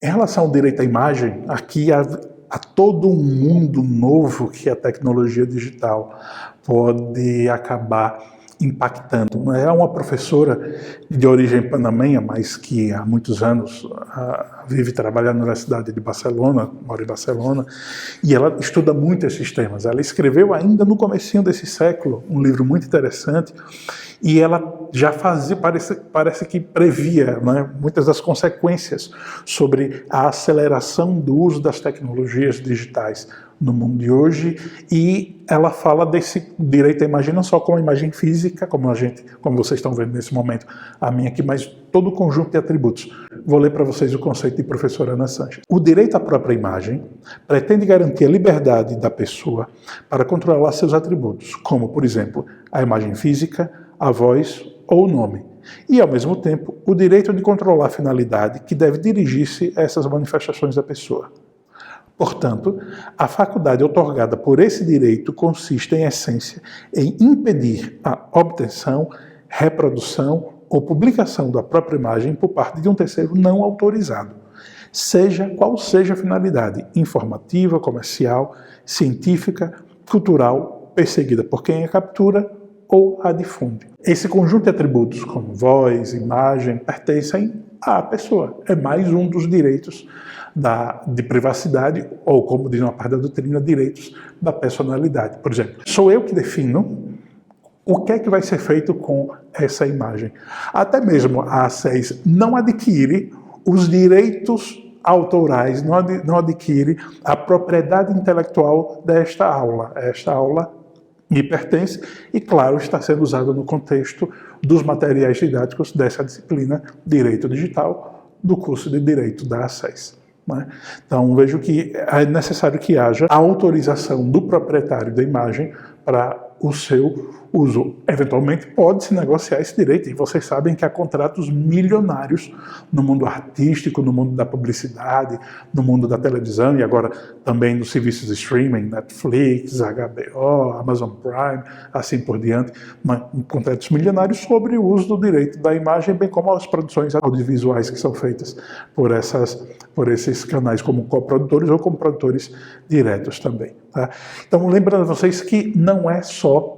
Em relação ao direito à imagem, aqui há todo um mundo novo que a tecnologia digital pode acabar impactando. É uma professora de origem panamenha, mas que há muitos anos vive trabalhando na Universidade de Barcelona, mora em Barcelona, e ela estuda muito esses temas. Ela escreveu ainda no comecinho desse século um livro muito interessante, e ela já fazia, parece que previa, né, muitas das consequências sobre a aceleração do uso das tecnologias digitais no mundo de hoje, e ela fala desse direito à imagem não só como a imagem física, como vocês estão vendo nesse momento, a minha aqui, mas todo o conjunto de atributos. Vou ler para vocês o conceito de professora Ana Sanches. O direito à própria imagem pretende garantir a liberdade da pessoa para controlar seus atributos, como, por exemplo, a imagem física, a voz ou o nome, e, ao mesmo tempo, o direito de controlar a finalidade que deve dirigir-se a essas manifestações da pessoa. Portanto, a faculdade outorgada por esse direito consiste, em essência, em impedir a obtenção, reprodução ou publicação da própria imagem por parte de um terceiro não autorizado, seja qual seja a finalidade informativa, comercial, científica, cultural, perseguida por quem a captura ou a difunde. Esse conjunto de atributos, como voz, imagem, pertencem à pessoa. É mais um dos direitos de privacidade, ou, como diz uma parte da doutrina, direitos da personalidade. Por exemplo, sou eu que defino o que é que vai ser feito com essa imagem. Até mesmo a ACES não adquire os direitos autorais, não adquire a propriedade intelectual desta aula. Esta aula me pertence e, claro, está sendo usada no contexto dos materiais didáticos dessa disciplina Direito Digital, do curso de Direito da ACES. Então, vejo que é necessário que haja a autorização do proprietário da imagem para o seu uso. Eventualmente, pode-se negociar esse direito, e vocês sabem que há contratos milionários no mundo artístico, no mundo da publicidade, no mundo da televisão, e agora também nos serviços de streaming, Netflix, HBO, Amazon Prime, assim por diante, contratos milionários sobre o uso do direito da imagem, bem como as produções audiovisuais que são feitas por esses canais como coprodutores ou como produtores diretos também. Tá? Então, lembrando a vocês que não é só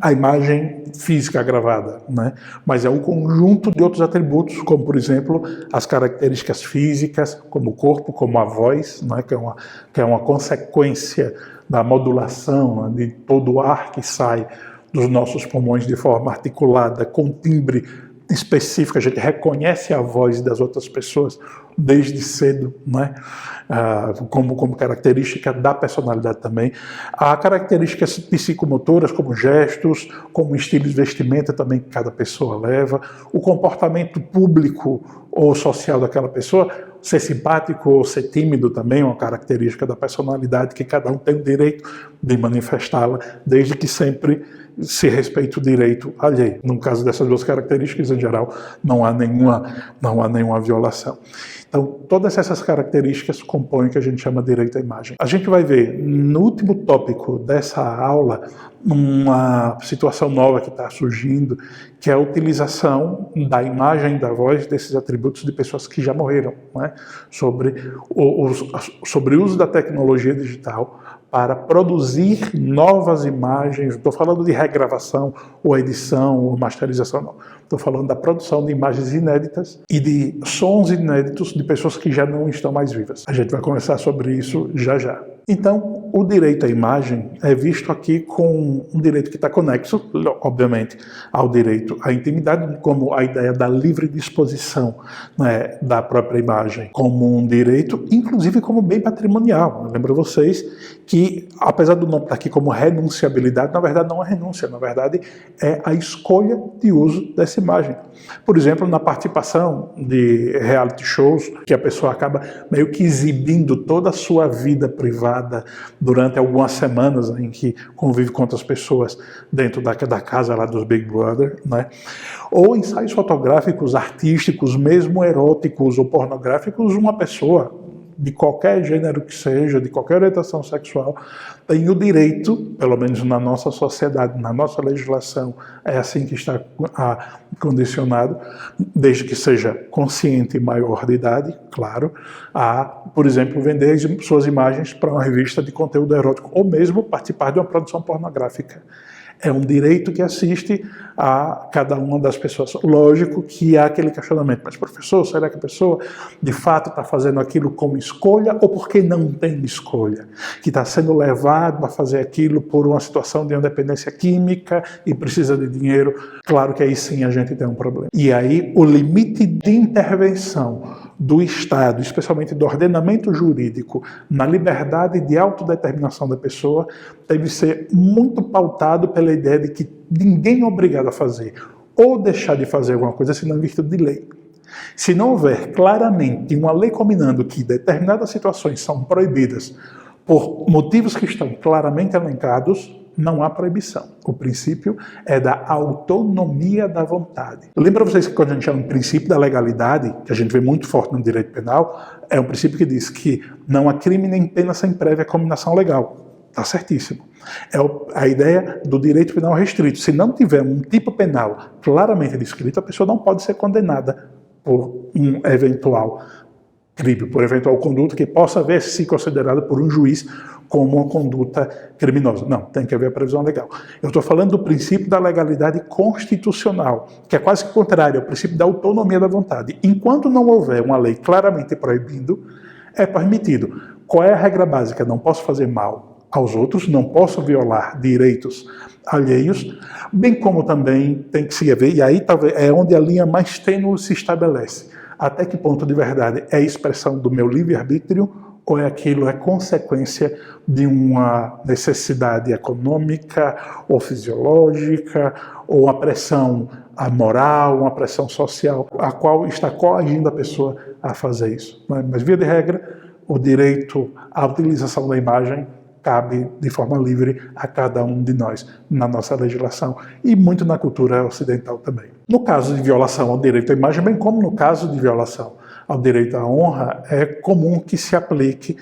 a imagem física gravada, né? Mas é um conjunto de outros atributos, como, por exemplo, as características físicas, como o corpo, como a voz, né? que é uma consequência da modulação, né? De todo o ar que sai dos nossos pulmões de forma articulada, com timbre específico. A gente reconhece a voz das outras pessoas desde cedo, né? Como característica da personalidade também. Há características psicomotoras, como gestos, como estilo de vestimenta também que cada pessoa leva, o comportamento público ou social daquela pessoa, ser simpático ou ser tímido também é uma característica da personalidade que cada um tem o direito de manifestá-la, desde que sempre se respeite o direito alheio. No caso dessas duas características, em geral, não há nenhuma violação. Então, todas essas características compõem o que a gente chama de direito à imagem. A gente vai ver, no último tópico dessa aula, uma situação nova que está surgindo, que é a utilização da imagem e da voz desses atributos de pessoas que já morreram, né? Sobre o uso da tecnologia digital para produzir novas imagens. Estou falando de regravação, ou edição, ou masterização, não. Estou falando da produção de imagens inéditas e de sons inéditos de pessoas que já não estão mais vivas. A gente vai conversar sobre isso já já. Então, o direito à imagem é visto aqui com um direito que está conexo, obviamente, ao direito à intimidade, como a ideia da livre disposição, né, da própria imagem, como um direito, inclusive como bem patrimonial. Eu lembro vocês que, apesar do nome estar aqui como renunciabilidade, na verdade não é renúncia, na verdade é a escolha de uso dessa imagem. Por exemplo, na participação de reality shows, que a pessoa acaba meio que exibindo toda a sua vida privada durante algumas semanas em que convive com outras pessoas dentro da casa lá dos Big Brother, né? Ou ensaios fotográficos, artísticos, mesmo eróticos ou pornográficos, uma pessoa de qualquer gênero que seja, de qualquer orientação sexual, tem o direito, pelo menos na nossa sociedade, na nossa legislação, é assim que está condicionado, desde que seja consciente e maior de idade, claro, a, por exemplo, vender suas imagens para uma revista de conteúdo erótico, ou mesmo participar de uma produção pornográfica. É um direito que assiste a cada uma das pessoas. Lógico que há aquele questionamento, mas professor, será que a pessoa de fato está fazendo aquilo como escolha ou porque não tem escolha? Que está sendo levado a fazer aquilo por uma situação de independência química e precisa de dinheiro? Claro que aí sim a gente tem um problema. E aí o limite de intervenção do Estado, especialmente do ordenamento jurídico, na liberdade de autodeterminação da pessoa, deve ser muito pautado pela ideia de que ninguém é obrigado a fazer ou deixar de fazer alguma coisa senão em virtude de lei. Se não houver claramente uma lei combinando que determinadas situações são proibidas por motivos que estão claramente elencados, não há proibição. O princípio é da autonomia da vontade. Lembra vocês que quando a gente chama de princípio da legalidade, que a gente vê muito forte no direito penal, é um princípio que diz que não há crime nem pena sem prévia combinação legal. Está certíssimo. É a ideia do direito penal restrito. Se não tiver um tipo penal claramente descrito, a pessoa não pode ser condenada por um eventual crime, por eventual conduta que possa haver se considerada por um juiz como uma conduta criminosa. Não, tem que haver a previsão legal. Eu estou falando do princípio da legalidade constitucional, que é quase que contrário ao princípio da autonomia da vontade. Enquanto não houver uma lei claramente proibindo, é permitido. Qual é a regra básica? Não posso fazer mal aos outros, não posso violar direitos alheios, bem como também tem que se haver, e aí talvez é onde a linha mais tênue se estabelece. Até que ponto de verdade é expressão do meu livre-arbítrio ou aquilo é consequência de uma necessidade econômica ou fisiológica ou uma pressão moral, uma pressão social, a qual está coagindo a pessoa a fazer isso. Mas, via de regra, o direito à utilização da imagem cabe de forma livre a cada um de nós na nossa legislação e muito na cultura ocidental também. No caso de violação ao direito à imagem, bem como no caso de violação ao direito à honra, é comum que se aplique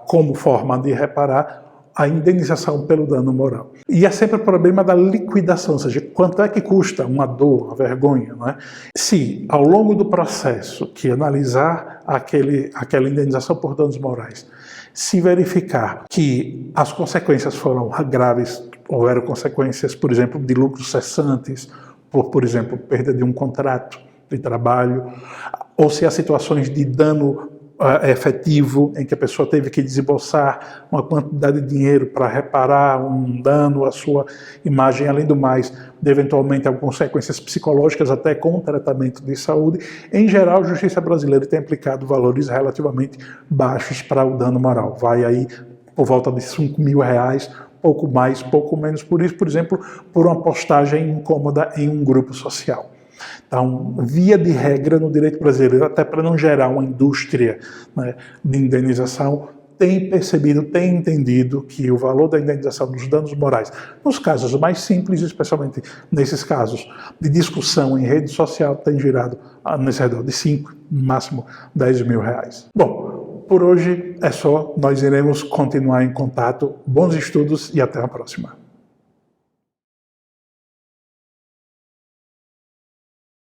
como forma de reparar a indenização pelo dano moral. E é sempre o problema da liquidação, ou seja, quanto é que custa uma dor, uma vergonha, não é? Se, ao longo do processo que analisar aquela indenização por danos morais, se verificar que as consequências foram graves, houveram consequências, por exemplo, de lucros cessantes, por exemplo, perda de um contrato de trabalho, ou se há situações de dano efetivo, em que a pessoa teve que desembolsar uma quantidade de dinheiro para reparar um dano à sua imagem, além do mais, de eventualmente algumas consequências psicológicas, até com tratamento de saúde. Em geral, a justiça brasileira tem aplicado valores relativamente baixos para o dano moral. Vai aí por volta de R$5.000, pouco mais, pouco menos por isso, por exemplo, por uma postagem incômoda em um grupo social. Então, via de regra no direito brasileiro, até para não gerar uma indústria, né, de indenização, tem percebido, tem entendido que o valor da indenização dos danos morais, nos casos mais simples, especialmente nesses casos de discussão em rede social, tem girado nesse redor de 5, no máximo R$10.000. Bom, por hoje é só, nós iremos continuar em contato. Bons estudos e até a próxima.